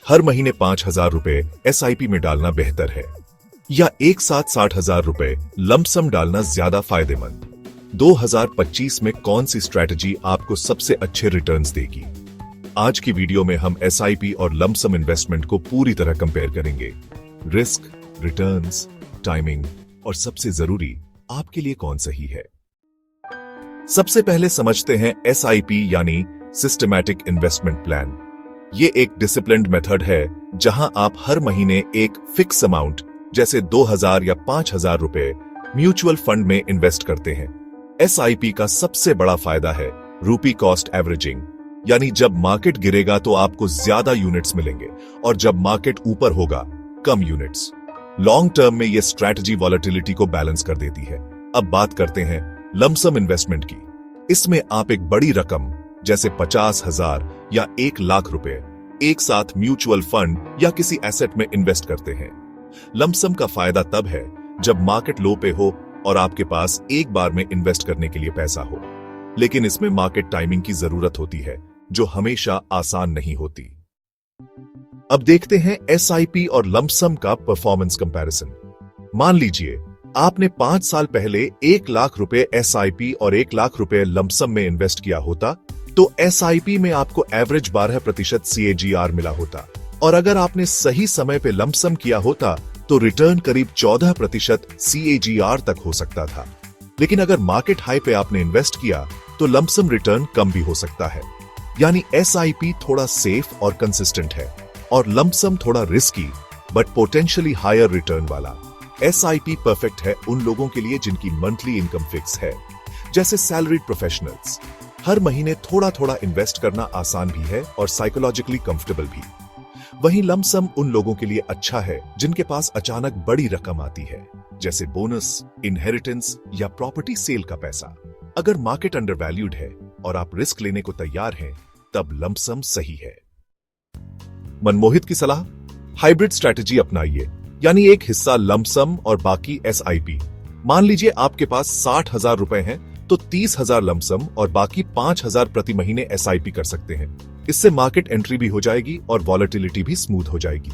हर महीने 5,000 रुपए एसआईपी में डालना बेहतर है या एक साथ 60,000 रुपए लमसम डालना ज्यादा फायदेमंद? 2025 में कौन सी स्ट्रैटेजी आपको सबसे अच्छे रिटर्न्स देगी? आज की वीडियो में हम एसआईपी और लमसम इन्वेस्टमेंट को पूरी तरह कंपेयर करेंगे। रिस्क, रिटर्न्स, टाइमिंग और सबसे जरूरी, आपके लिए कौन सही है। सबसे पहले समझते हैं एसआईपी यानी सिस्टमैटिक इन्वेस्टमेंट प्लान। ये एक डिसिप्लिन्ड मेथड है जहां आप हर महीने एक फिक्स अमाउंट जैसे 2,000 या 5,000 रुपए म्यूचुअल फंड में इन्वेस्ट करते हैं। एसआईपी का सबसे बड़ा फायदा है रूपी कॉस्ट एवरेजिंग, यानी जब मार्केट गिरेगा तो आपको ज्यादा यूनिट्स मिलेंगे और जब मार्केट ऊपर होगा कम यूनिट्स। लॉन्ग टर्म में यह स्ट्रैटेजी वॉलेटिलिटी को बैलेंस कर देती है। अब बात करते हैं लमसम इन्वेस्टमेंट की। इसमें आप एक बड़ी रकम जैसे 50,000 या 1,00,000 रुपए एक साथ म्यूचुअल फंड या किसी एसेट में इन्वेस्ट करते हैं। लमसम का फायदा तब है जब मार्केट लो पे हो और आपके पास एक बार में इन्वेस्ट करने के लिए पैसा हो, लेकिन इसमें मार्केट टाइमिंग की जरूरत होती है जो हमेशा आसान नहीं होती। अब देखते हैं एसआईपी और लमसम का परफॉर्मेंस कंपैरिजन। मान लीजिए आपने 5 साल पहले 1,00,000 रुपए एसआईपी और 1,00,000 रुपए लमसम में इन्वेस्ट किया होता तो एसआईपी में आपको एवरेज 12% CAGR मिला होता, और अगर आपने सही समय पे लमसम किया होता तो रिटर्न करीब 14% CAGR तक हो सकता था। लेकिन अगर मार्केट हाई पे आपने इन्वेस्ट किया तो लमसम रिटर्न कम भी हो सकता है। यानी एसआईपी थोड़ा सेफ और कंसिस्टेंट है और लमसम थोड़ा risky but potentially higher return वाला। एसआईपी परफेक्ट है उन लोगों के लिए जिनकी मंथली इनकम फिक्स है, जैसे सैलरीड प्रोफेशनल्स। हर महीने थोड़ा थोड़ा इन्वेस्ट करना आसान भी है और साइकोलॉजिकली कंफर्टेबल भी। वहीं लमसम उन लोगों के लिए अच्छा है जिनके पास अचानक बड़ी रकम आती है, जैसे बोनस, इनहेरिटेंस या प्रॉपर्टी सेल का पैसा। अगर मार्केट अंडरवैल्यूड है और आप रिस्क लेने को तैयार हैं, तब लमसम सही है। मनमोहित की सलाह, हाइब्रिड स्ट्रैटेजी अपनाइए, यानी एक हिस्सा लमसम और बाकी एसआईपी। मान लीजिए आपके पास 60,000 रुपए हैं तो 30,000 लमसम और बाकी 5,000 प्रति महीने एसआईपी कर सकते हैं। इससे मार्केट एंट्री भी हो जाएगी और वॉलेटिलिटी भी स्मूथ हो जाएगी।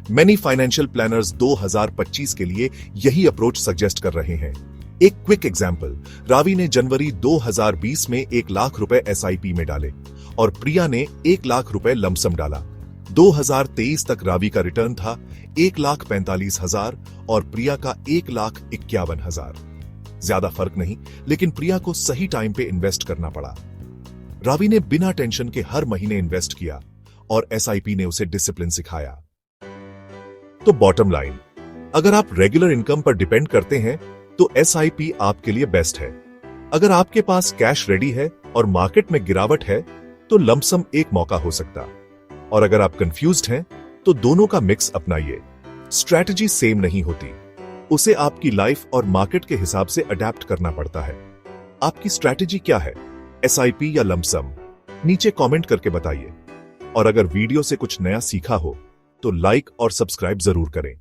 मेनी फाइनेंशियल प्लानर्स 2025 के लिए यही अप्रोच सजेस्ट कर रहे हैं। एक क्विक एग्जांपल, रावी ने जनवरी 2020 में 1,00,000 रुपए एसआईपी में डाले और प्रिया ने 1,00,000 रुपए लमसम डाला। 2023 तक रावी का रिटर्न था 1,45,000 और प्रिया का 1,51,000। ज्यादा फर्क नहीं, लेकिन प्रिया को सही टाइम पे इन्वेस्ट करना पड़ा। रावी ने बिना टेंशन के हर महीने इन्वेस्ट किया और एसआईपी ने उसे डिसिप्लिन सिखाया। तो बॉटम लाइन, अगर आप रेगुलर इनकम पर डिपेंड करते हैं तो एसआईपी आपके लिए बेस्ट है। अगर आपके पास कैश रेडी है और मार्केट में गिरावट है तो लमसम एक मौका हो सकता, और अगर आप कंफ्यूज्ड हैं तो दोनों का मिक्स अपनाइए। स्ट्रैटेजी सेम नहीं होती, उसे आपकी लाइफ और मार्केट के हिसाब से अडेप्ट करना पड़ता है। आपकी स्ट्रैटेजी क्या है, एसआईपी या लमसम? नीचे कमेंट करके बताइए। और अगर वीडियो से कुछ नया सीखा हो तो लाइक और सब्सक्राइब जरूर करें।